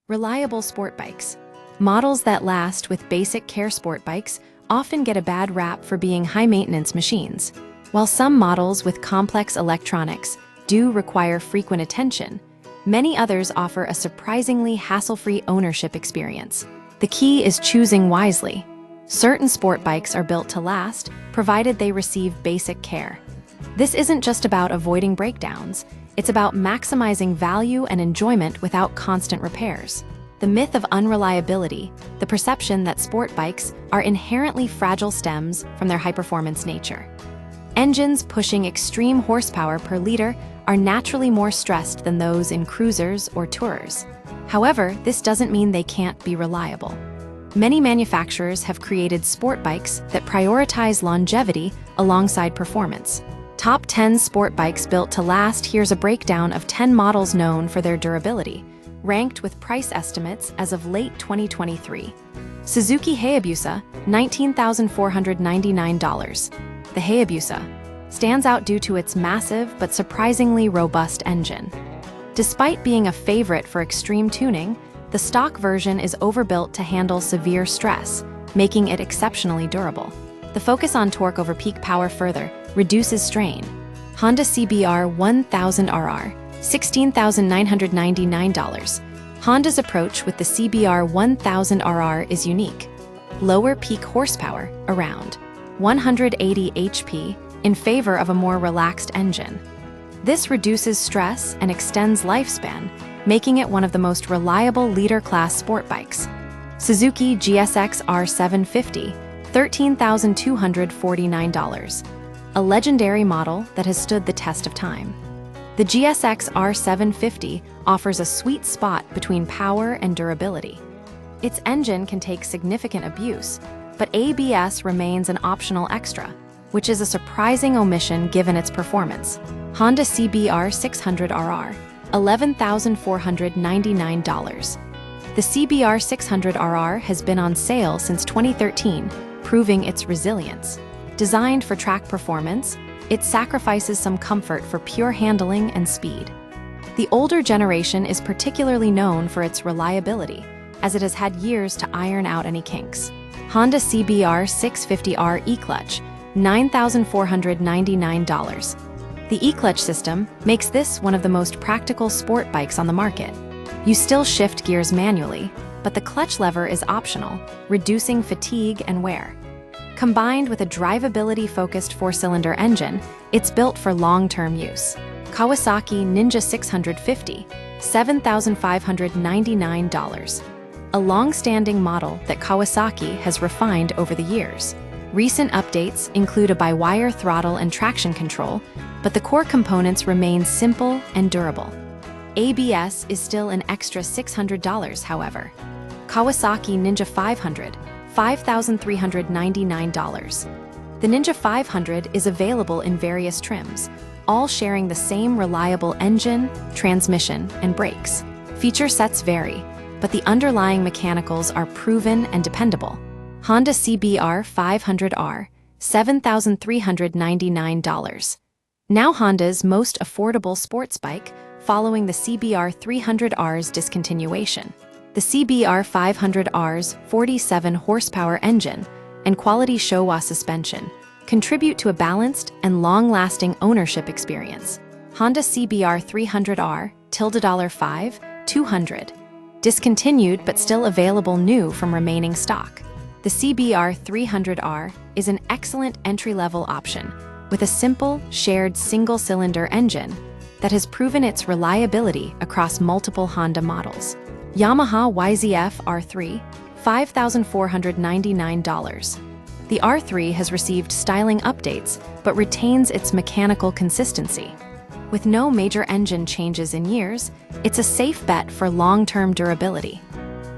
Reliable sport bikes. Models that last with basic care sport bikes often get a bad rap for being high-maintenance machines. While some models with complex electronics do require frequent attention, many others offer a surprisingly hassle-free ownership experience. The key is choosing wisely. Certain sport bikes are built to last, provided they receive basic care. This isn't just about avoiding breakdowns. It's about maximizing value and enjoyment without constant repairs. The myth of unreliability, the perception that sport bikes are inherently fragile, stems from their high-performance nature. Engines pushing extreme horsepower per liter are naturally more stressed than those in cruisers or tourers. However, this doesn't mean they can't be reliable. Many manufacturers have created sport bikes that prioritize longevity alongside performance. Top 10 sport bikes built to last. Here's a breakdown of 10 models known for their durability, ranked with price estimates as of late 2023. Suzuki Hayabusa, $19,499. The Hayabusa stands out due to its massive but surprisingly robust engine. Despite being a favorite for extreme tuning, the stock version is overbuilt to handle severe stress, making it exceptionally durable. The focus on torque over peak power further reduces strain. Honda CBR 1000RR, $16,999. Honda's approach with the CBR 1000RR is unique. Lower peak horsepower, around 180 HP, in favor of a more relaxed engine. This reduces stress and extends lifespan, making it one of the most reliable liter-class sport bikes. Suzuki GSX R750, $13,249. A legendary model that has stood the test of time. The GSX R750 offers a sweet spot between power and durability. Its engine can take significant abuse, but ABS remains an optional extra, which is a surprising omission given its performance. Honda CBR 600RR, $11,499. The CBR 600RR has been on sale since 2013, proving its resilience. Designed for track performance, it sacrifices some comfort for pure handling and speed. The older generation is particularly known for its reliability, as it has had years to iron out any kinks. Honda CBR 650R E-Clutch, $9,499. The E-Clutch system makes this one of the most practical sport bikes on the market. You still shift gears manually, but the clutch lever is optional, reducing fatigue and wear. Combined with a drivability-focused four-cylinder engine, it's built for long-term use. Kawasaki Ninja 650, $7,599. A long-standing model that Kawasaki has refined over the years. Recent updates include a by-wire throttle and traction control, but the core components remain simple and durable. ABS is still an extra $600, however. Kawasaki Ninja 500, $5,399. The Ninja 500 is available in various trims, all sharing the same reliable engine, transmission, and brakes. Feature sets vary, but the underlying mechanicals are proven and dependable. Honda CBR 500R, $7,399. Now Honda's most affordable sports bike, following the CBR 300R's discontinuation. The CBR 500R's 47-horsepower engine and quality Showa suspension contribute to a balanced and long-lasting ownership experience. Honda CBR 300R, $5, $200. Discontinued but still available new from remaining stock. The CBR 300R is an excellent entry-level option with a simple, shared single-cylinder engine that has proven its reliability across multiple Honda models. Yamaha YZF R3, $5,499. The R3 has received styling updates but retains its mechanical consistency. With no major engine changes in years, it's a safe bet for long-term durability.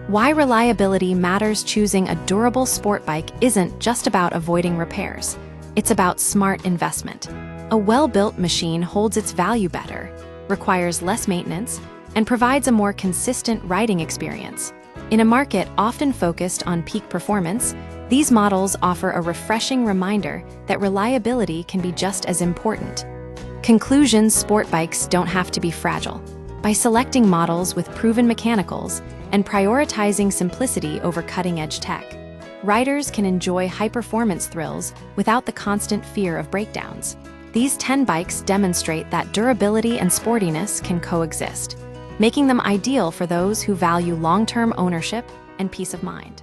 Why reliability matters. Choosing a durable sport bike isn't just about avoiding repairs. It's about smart investment. A well-built machine holds its value better, requires less maintenance, and provides a more consistent riding experience. In a market often focused on peak performance, these models offer a refreshing reminder that reliability can be just as important. Conclusion: sport bikes don't have to be fragile. By selecting models with proven mechanicals and prioritizing simplicity over cutting-edge tech, riders can enjoy high-performance thrills without the constant fear of breakdowns. These 10 bikes demonstrate that durability and sportiness can coexist, making them ideal for those who value long-term ownership and peace of mind.